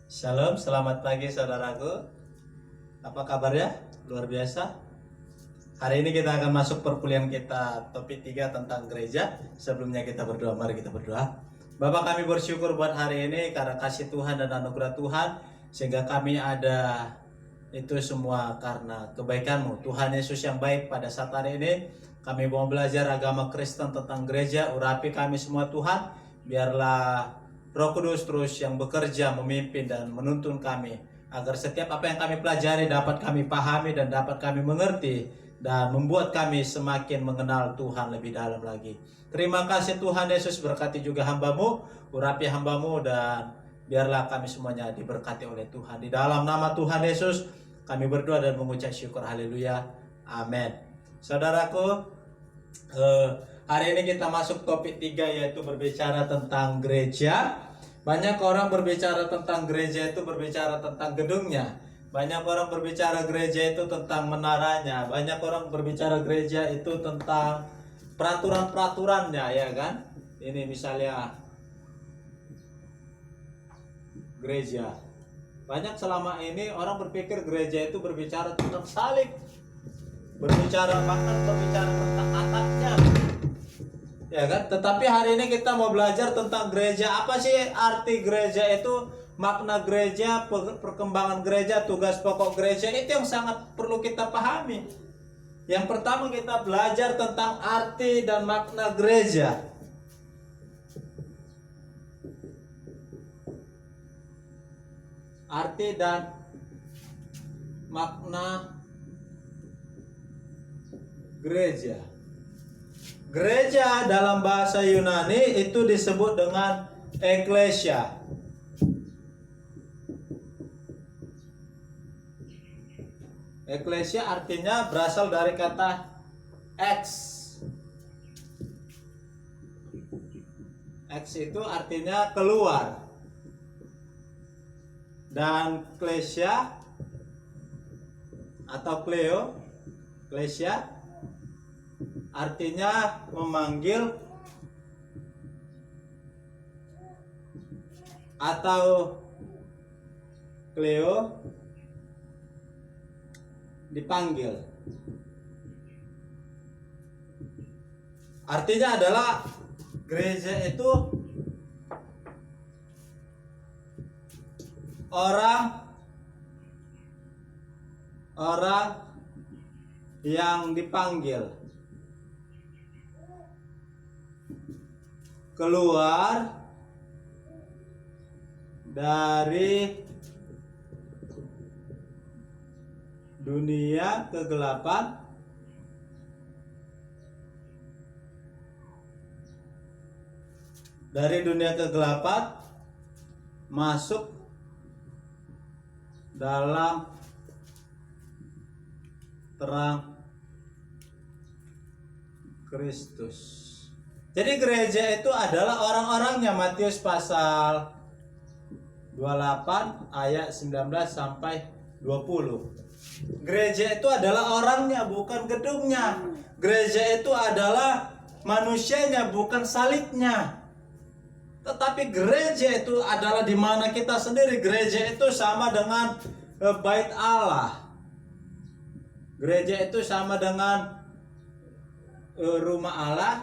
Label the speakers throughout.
Speaker 1: Shalom, selamat pagi saudaraku. Apa kabarnya? Luar biasa. Hari ini kita akan masuk perkuliahan kita topik 3 tentang gereja. Sebelumnya kita berdoa, mari kita berdoa. Bapak, kami bersyukur buat hari ini karena kasih Tuhan dan anugerah Tuhan, sehingga kami ada itu semua karena kebaikan-Mu. Tuhan Yesus yang baik, pada saat hari ini kami mau belajar agama Kristen tentang gereja. Urapi kami semua Tuhan, biarlah Roh Kudus terus yang bekerja, memimpin dan menuntun kami, agar setiap apa yang kami pelajari dapat kami pahami dan dapat kami mengerti, dan membuat kami semakin mengenal Tuhan lebih dalam lagi. Terima kasih Tuhan Yesus, berkati juga hamba-Mu, urapi hamba-Mu, dan biarlah kami semuanya diberkati oleh Tuhan. Di dalam nama Tuhan Yesus kami berdoa dan mengucap syukur, haleluya, amin. Saudaraku, hari ini kita masuk topik 3, yaitu berbicara tentang gereja. Banyak orang berbicara tentang gereja itu berbicara tentang gedungnya. Banyak orang berbicara gereja itu tentang menaranya. Banyak orang berbicara gereja itu tentang peraturan-peraturannya, ya kan? Ini misalnya gereja. Banyak selama ini orang berpikir gereja itu berbicara tentang salib, berbicara tentang atapnya, ya kan? Tetapi hari ini kita mau belajar tentang gereja. Apa sih arti gereja itu, makna gereja, perkembangan gereja, tugas pokok gereja, itu yang sangat perlu kita pahami. Yang pertama kita belajar tentang arti dan makna gereja. Arti dan makna gereja. Gereja dalam bahasa Yunani itu disebut dengan eklesia. Eklesia artinya berasal dari kata ex. Ex itu artinya keluar. Dan klesia atau klesia artinya memanggil atau kleo dipanggil. Artinya adalah gereja itu orang yang dipanggil keluar dari dunia kegelapan masuk dalam terang Kristus. Jadi gereja itu adalah orang-orangnya. Matius pasal 28 ayat 19 sampai 20. Gereja itu adalah orangnya, bukan gedungnya. Gereja itu adalah manusianya, bukan salibnya. Tetapi gereja itu adalah di mana kita sendiri. Gereja itu sama dengan bait Allah. Gereja itu sama dengan rumah Allah.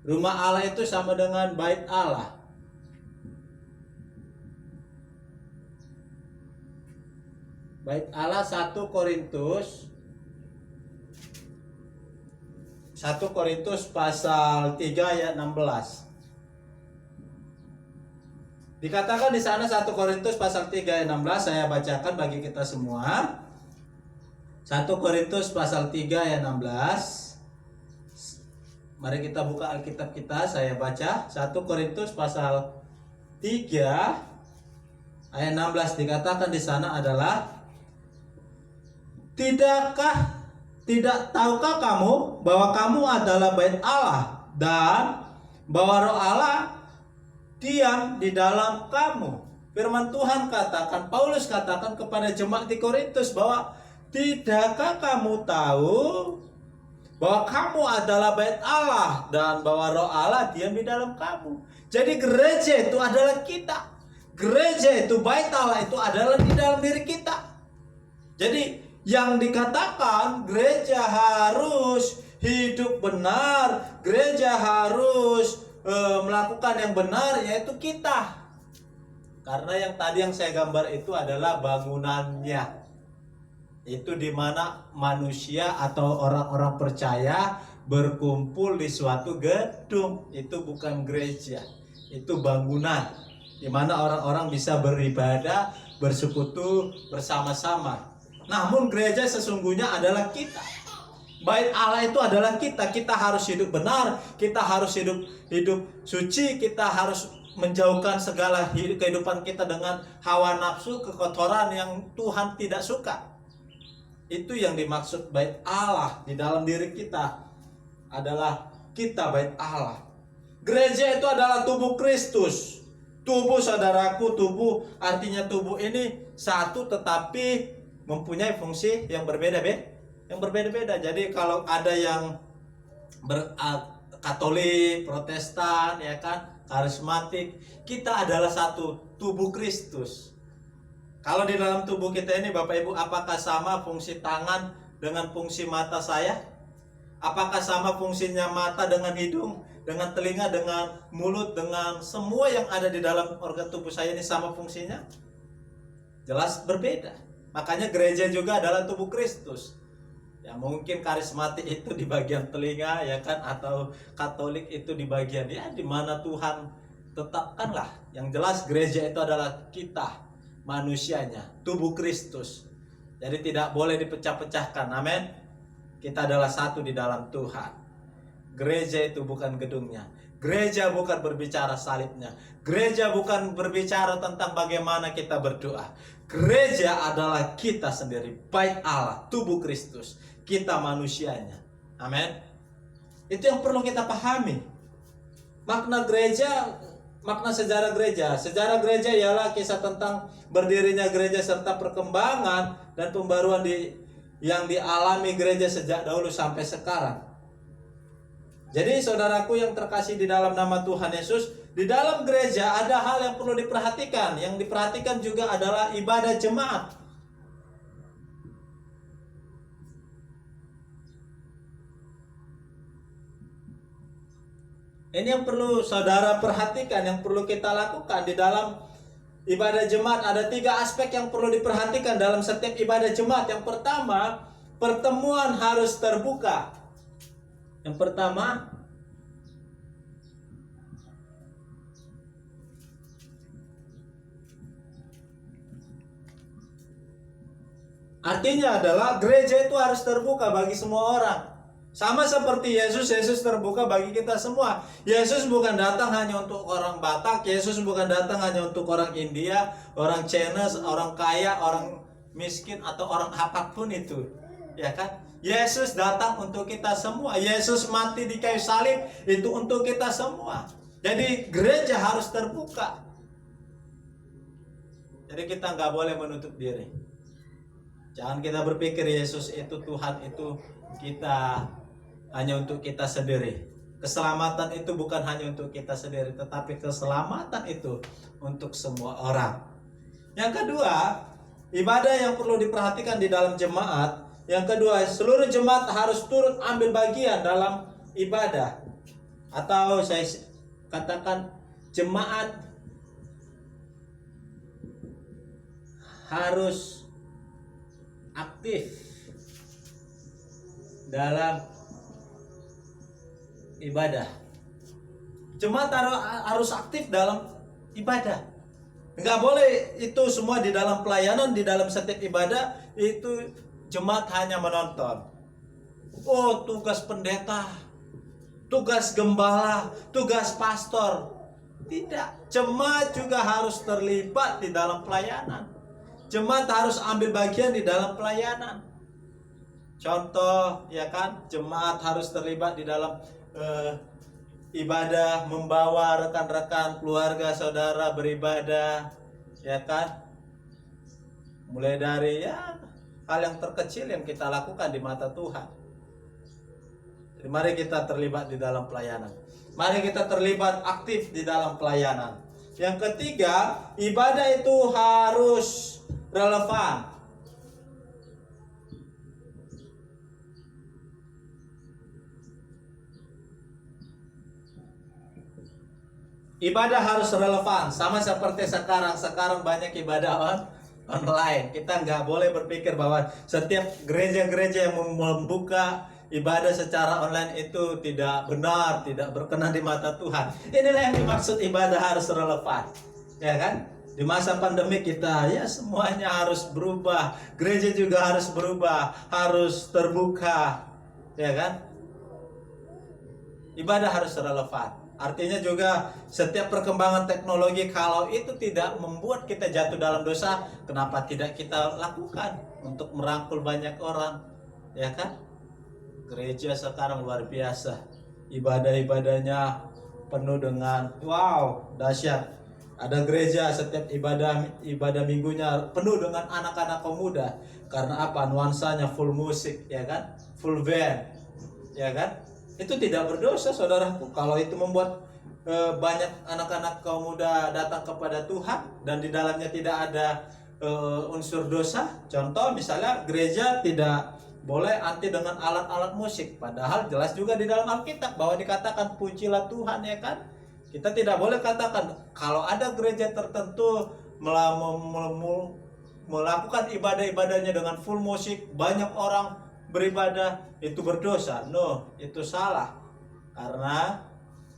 Speaker 1: Rumah Allah itu sama dengan bait Allah. Bait Allah 1 Korintus pasal 3 ayat 16. Dikatakan di sana 1 Korintus pasal 3 ayat 16, saya bacakan bagi kita semua. 1 Korintus pasal 3 ayat 16. Mari kita buka Alkitab kita, saya baca. 1 Korintus pasal 3 ayat 16, dikatakan di sana adalah, tidak tahukah kamu bahwa kamu adalah bait Allah dan bahwa Roh Allah diam di dalam kamu? Firman Tuhan katakan, Paulus katakan kepada jemaat di Korintus bahwa tidakkah kamu tahu bahwa kamu adalah bait Allah dan bahwa Roh Allah diam di dalam kamu. Jadi gereja itu adalah kita. Gereja itu, bait Allah itu adalah di dalam diri kita. Jadi yang dikatakan gereja harus hidup benar, gereja harus melakukan yang benar, yaitu kita. Karena yang tadi yang saya gambar itu adalah bangunannya. Itu dimana manusia atau orang-orang percaya berkumpul di suatu gedung. Itu bukan gereja, itu bangunan dimana orang-orang bisa beribadah, bersekutu bersama-sama. Namun gereja sesungguhnya adalah kita. Bait Allah itu adalah kita. Kita harus hidup benar, kita harus hidup suci, kita harus menjauhkan segala kehidupan kita dengan hawa nafsu, kekotoran yang Tuhan tidak suka. Itu yang dimaksud bait Allah di dalam diri kita, adalah kita bait Allah. Gereja itu adalah tubuh Kristus. Tubuh, saudaraku, tubuh artinya tubuh ini satu tetapi mempunyai fungsi yang berbeda-beda. Jadi kalau ada yang Katolik, Protestan, ya kan, karismatik, kita adalah satu tubuh Kristus. Kalau di dalam tubuh kita ini, Bapak Ibu, apakah sama fungsi tangan dengan fungsi mata saya? Apakah sama fungsinya mata dengan hidung, dengan telinga, dengan mulut, dengan semua yang ada di dalam organ tubuh saya ini sama fungsinya? Jelas berbeda. Makanya gereja juga adalah tubuh Kristus. Ya mungkin karismatik itu di bagian telinga, ya kan, atau Katolik itu di bagian, ya di mana Tuhan tetapkanlah. Yang jelas gereja itu adalah kita, manusianya, tubuh Kristus. Jadi tidak boleh dipecah-pecahkan. Amin. Kita adalah satu di dalam Tuhan. Gereja itu bukan gedungnya. Gereja bukan berbicara salibnya. Gereja bukan berbicara tentang bagaimana kita berdoa. Gereja adalah kita sendiri, bait Allah, tubuh Kristus. Kita manusianya. Amin. Itu yang perlu kita pahami. Makna gereja, makna sejarah gereja. Sejarah gereja ialah kisah tentang berdirinya gereja serta perkembangan dan pembaruan yang dialami gereja sejak dahulu sampai sekarang. Jadi saudaraku yang terkasih di dalam nama Tuhan Yesus, di dalam gereja ada hal yang perlu diperhatikan. Yang diperhatikan juga adalah ibadah jemaat. Ini yang perlu saudara perhatikan, yang perlu kita lakukan di dalam ibadah jemaat. Ada 3 aspek yang perlu diperhatikan dalam setiap ibadah jemaat. Yang pertama, pertemuan harus terbuka. Yang pertama, artinya adalah gereja itu harus terbuka bagi semua orang. Sama seperti Yesus terbuka bagi kita semua. Yesus bukan datang hanya untuk orang Batak, Yesus bukan datang hanya untuk orang India, orang Chinese, orang kaya, orang miskin, atau orang apapun itu. Ya kan? Yesus datang untuk kita semua. Yesus mati di kayu salib itu untuk kita semua. Jadi gereja harus terbuka. Jadi kita nggak boleh menutup diri. Jangan kita berpikir Yesus itu, Tuhan itu kita hanya untuk kita sendiri. Keselamatan itu bukan hanya untuk kita sendiri, tetapi keselamatan itu untuk semua orang. Yang kedua, ibadah yang perlu diperhatikan di dalam jemaat. Yang kedua, seluruh jemaat harus turut ambil bagian dalam ibadah. Atau saya katakan, jemaat harus aktif dalam ibadah. Jemaat harus aktif dalam ibadah. Enggak boleh itu semua di dalam pelayanan, di dalam setiap ibadah itu jemaat hanya menonton. Oh, tugas pendeta, tugas gembala, tugas pastor. Tidak, jemaat juga harus terlibat di dalam pelayanan. Jemaat harus ambil bagian di dalam pelayanan. Contoh, ya kan, jemaat harus terlibat di dalam ibadah, membawa rekan-rekan, keluarga, saudara beribadah, ya kan. Mulai dari hal yang terkecil yang kita lakukan di mata Tuhan. Jadi mari kita terlibat di dalam pelayanan. Mari kita terlibat aktif di dalam pelayanan. Yang ketiga, ibadah itu harus relevan. Ibadah harus relevan, sama seperti sekarang. Sekarang banyak ibadah online. Kita nggak boleh berpikir bahwa setiap gereja-gereja yang membuka ibadah secara online itu tidak benar, tidak berkenan di mata Tuhan. Inilah yang dimaksud ibadah harus relevan, ya kan? Di masa pandemi kita, ya semuanya harus berubah. Gereja juga harus berubah, harus terbuka, ya kan? Ibadah harus relevan. Artinya juga setiap perkembangan teknologi, kalau itu tidak membuat kita jatuh dalam dosa, kenapa tidak kita lakukan untuk merangkul banyak orang, ya kan? Gereja sekarang luar biasa, ibadah-ibadahnya penuh dengan wow, dahsyat. Ada gereja setiap ibadah minggunya penuh dengan anak-anak pemuda. Karena apa? Nuansanya full musik, ya kan? Full band, ya kan? Itu tidak berdosa, saudaraku. Kalau itu membuat banyak anak-anak kaum muda datang kepada Tuhan dan di dalamnya tidak ada unsur dosa. Contoh misalnya gereja tidak boleh anti dengan alat-alat musik, padahal jelas juga di dalam Alkitab bahwa dikatakan pujilah Tuhan, ya kan? Kita tidak boleh katakan kalau ada gereja tertentu melakukan ibadah-ibadahnya dengan full musik, banyak orang beribadah, itu berdosa. No, itu salah. Karena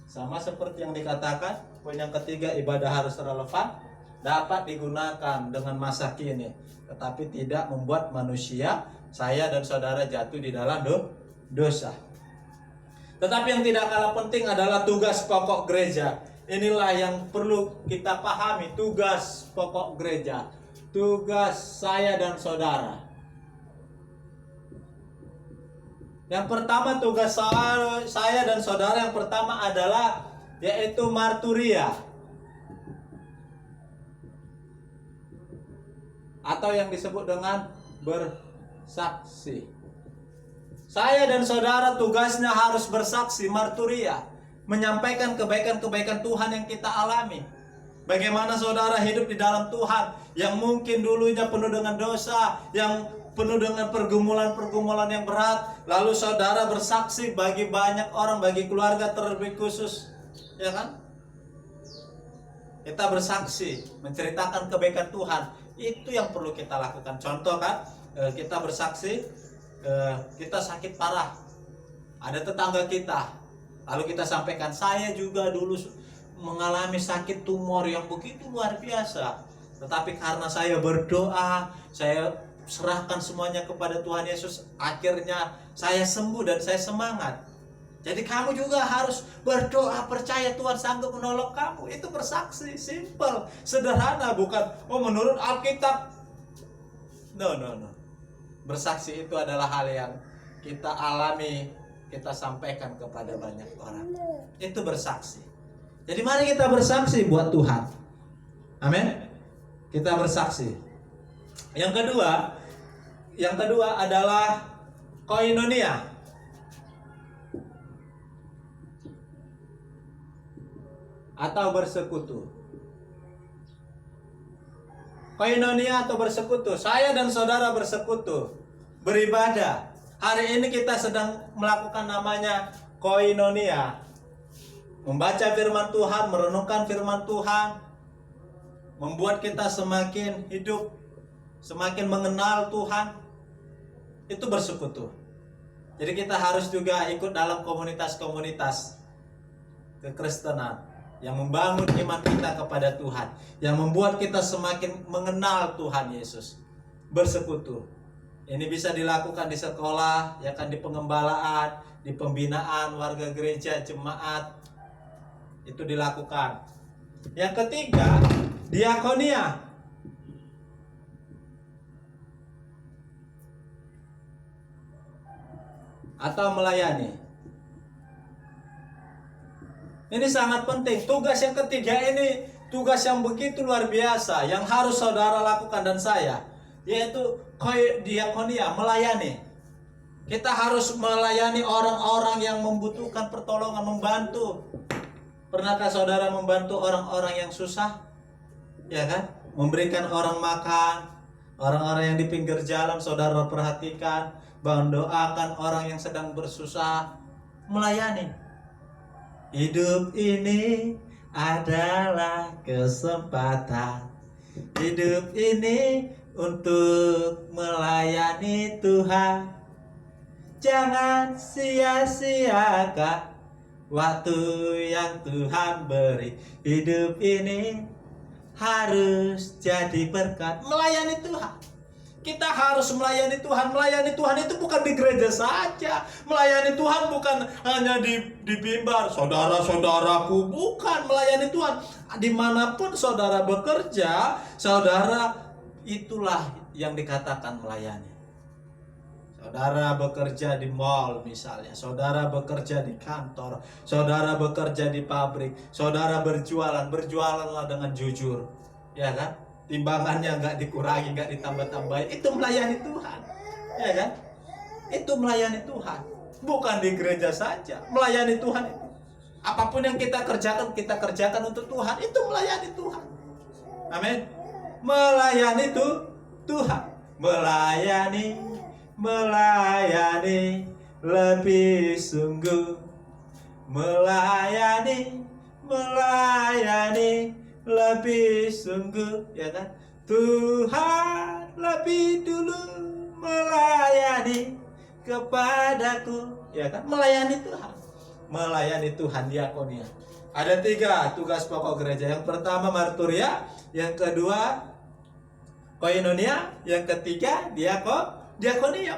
Speaker 1: sama seperti yang dikatakan, poin yang ketiga, ibadah harus relevan, dapat digunakan dengan masa kini, tetapi tidak membuat manusia, saya dan saudara jatuh di dalam dosa. Tetapi yang tidak kalah penting adalah tugas pokok gereja. Inilah yang perlu kita pahami, tugas pokok gereja, tugas saya dan saudara. Yang pertama, tugas saya dan saudara yang pertama adalah yaitu marturia, atau yang disebut dengan bersaksi. Saya dan saudara tugasnya harus bersaksi, marturia, menyampaikan kebaikan-kebaikan Tuhan yang kita alami. Bagaimana saudara hidup di dalam Tuhan yang mungkin dulunya penuh dengan dosa, yang penuh dengan pergumulan-pergumulan yang berat, lalu saudara bersaksi bagi banyak orang, bagi keluarga terlebih khusus, ya kan? Kita bersaksi, menceritakan kebaikan Tuhan, itu yang perlu kita lakukan. Contoh kan, kita bersaksi, kita sakit parah, ada tetangga kita, lalu kita sampaikan, saya juga dulu mengalami sakit tumor yang begitu luar biasa, tetapi karena saya berdoa, saya serahkan semuanya kepada Tuhan Yesus, akhirnya saya sembuh dan saya semangat. Jadi kamu juga harus berdoa, percaya Tuhan sanggup menolong kamu. Itu bersaksi, simple, sederhana, bukan menurut Alkitab. No. Bersaksi itu adalah hal yang kita alami, kita sampaikan kepada banyak orang. Itu bersaksi. Jadi mari kita bersaksi buat Tuhan. Amin. Kita bersaksi. Yang kedua adalah koinonia, atau bersekutu. Koinonia atau bersekutu, saya dan saudara bersekutu, beribadah. Hari ini kita sedang melakukan namanya koinonia, membaca firman Tuhan, merenungkan firman Tuhan, membuat kita semakin hidup, semakin mengenal Tuhan. Itu bersekutu. Jadi kita harus juga ikut dalam komunitas-komunitas kekristenan yang membangun iman kita kepada Tuhan, yang membuat kita semakin mengenal Tuhan Yesus. Bersekutu. Ini bisa dilakukan di sekolah, ya kan, di pengembalaan, di pembinaan warga gereja, jemaat. Itu dilakukan. Yang ketiga, diakonia, atau melayani. Ini sangat penting. Tugas yang ketiga ini tugas yang begitu luar biasa yang harus saudara lakukan dan saya, yaitu diakonia, melayani. Kita harus melayani orang-orang yang membutuhkan pertolongan, membantu. Pernahkah saudara membantu orang-orang yang susah? Ya kan? Memberikan orang makan, orang-orang yang di pinggir jalan saudara perhatikan, mendoakan orang yang sedang bersusah, melayani. Hidup ini adalah kesempatan. Hidup ini untuk melayani Tuhan. Jangan sia-siakan waktu yang Tuhan beri. Hidup ini harus jadi berkat. Melayani Tuhan. Kita harus melayani Tuhan. Melayani Tuhan itu bukan di gereja saja. Melayani Tuhan bukan hanya di mimbar. Saudara-saudaraku, bukan. Melayani Tuhan dimanapun saudara bekerja, saudara, itulah yang dikatakan melayani. Saudara bekerja di mall misalnya, saudara bekerja di kantor, saudara bekerja di pabrik, saudara berjualanlah dengan jujur, ya kan? Timbangannya nggak dikurangi, nggak ditambah-tambahin, itu melayani Tuhan, ya kan? Itu melayani Tuhan, bukan di gereja saja, melayani Tuhan itu. Apapun yang kita kerjakan untuk Tuhan, itu melayani Tuhan. Amin. Melayani itu Tuhan, melayani lebih sungguh, melayani lebih sungguh, ya kan? Tuhan lebih dulu melayani kepadaku, ya kan? Melayani Tuhan diakonia. Ada 3 tugas pokok gereja. Yang pertama marturia, yang kedua koinonia, yang ketiga diakonia.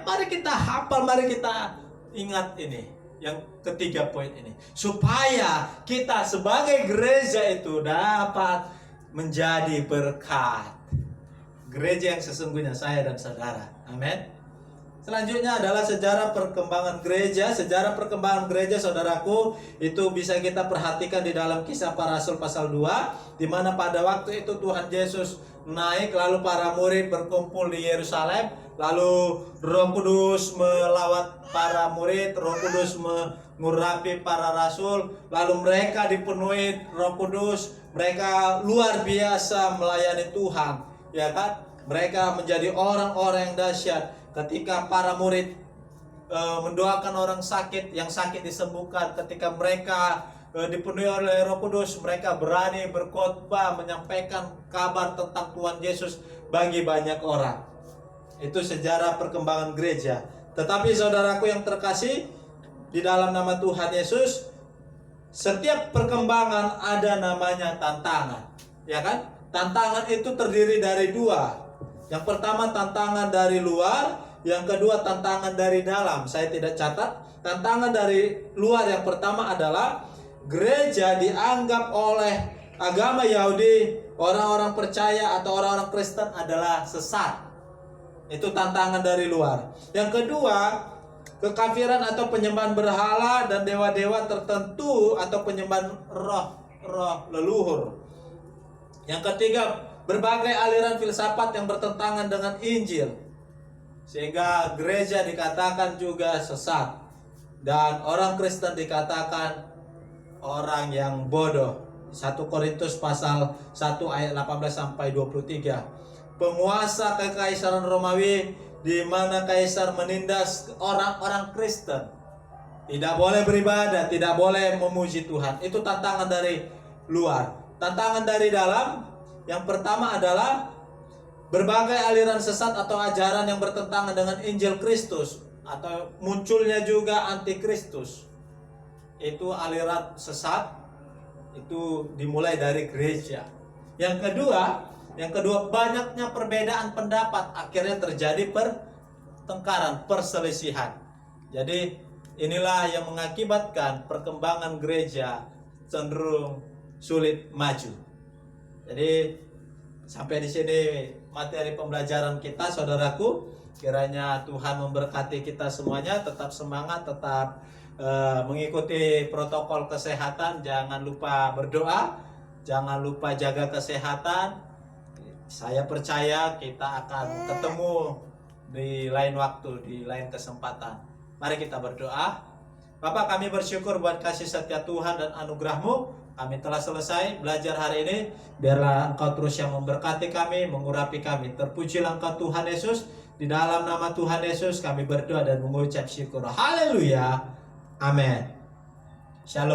Speaker 1: Mari kita hafal, mari kita ingat ini, yang ketiga poin ini, supaya kita sebagai gereja itu dapat menjadi berkat. Gereja yang sesungguhnya saya dan saudara. Amin. Selanjutnya adalah sejarah perkembangan gereja. Sejarah perkembangan gereja, saudaraku, itu bisa kita perhatikan di dalam Kisah Para Rasul pasal 2, di mana pada waktu itu Tuhan Yesus naik, lalu para murid berkumpul di Yerusalem, lalu Roh Kudus melawat para murid, Roh Kudus mengurapi para rasul, lalu mereka dipenuhi Roh Kudus, mereka luar biasa melayani Tuhan, ya kan? Mereka menjadi orang-orang yang dahsyat. Ketika para murid mendoakan orang sakit, yang sakit disembuhkan, ketika mereka dipenuhi oleh Roh Kudus, mereka berani berkhotbah, menyampaikan kabar tentang Tuhan Yesus bagi banyak orang. Itu sejarah perkembangan gereja. Tetapi saudaraku yang terkasih, di dalam nama Tuhan Yesus, setiap perkembangan ada namanya tantangan, ya kan? Tantangan itu terdiri dari 2. Yang pertama tantangan dari luar, yang kedua tantangan dari dalam. Saya tidak catat. Tantangan dari luar yang pertama adalah gereja dianggap oleh agama Yahudi, orang-orang percaya atau orang-orang Kristen adalah sesat. Itu tantangan dari luar. Yang kedua, kekafiran atau penyembahan berhala dan dewa-dewa tertentu atau penyembahan roh leluhur. Yang ketiga, berbagai aliran filsafat yang bertentangan dengan Injil, sehingga gereja dikatakan juga sesat dan orang Kristen dikatakan orang yang bodoh. 1 Korintus pasal 1 ayat 18 sampai 23. Penguasa kekaisaran Romawi, di mana kaisar menindas orang-orang Kristen, tidak boleh beribadah, tidak boleh memuji Tuhan. Itu tantangan dari luar. Tantangan dari dalam, yang pertama adalah berbagai aliran sesat atau ajaran yang bertentangan dengan Injil Kristus, atau munculnya juga antikristus. Itu aliran sesat, itu dimulai dari gereja. Yang kedua banyaknya perbedaan pendapat, akhirnya terjadi pertengkaran, perselisihan. Jadi inilah yang mengakibatkan perkembangan gereja cenderung sulit maju. Jadi sampai di sini materi pembelajaran kita, saudaraku. Kiranya Tuhan memberkati kita semuanya. Tetap semangat, tetap mengikuti protokol kesehatan. Jangan lupa berdoa, jangan lupa jaga kesehatan. Saya percaya kita akan ketemu di lain waktu, di lain kesempatan. Mari kita berdoa. Bapak, kami bersyukur buat kasih setia Tuhan dan anugerah-Mu. Kami telah selesai belajar hari ini. Biarlah Engkau terus yang memberkati kami, mengurapi kami. Terpujilah Engkau Tuhan Yesus. Di dalam nama Tuhan Yesus kami berdoa dan mengucap syukur. Haleluya. Amin. Shalom.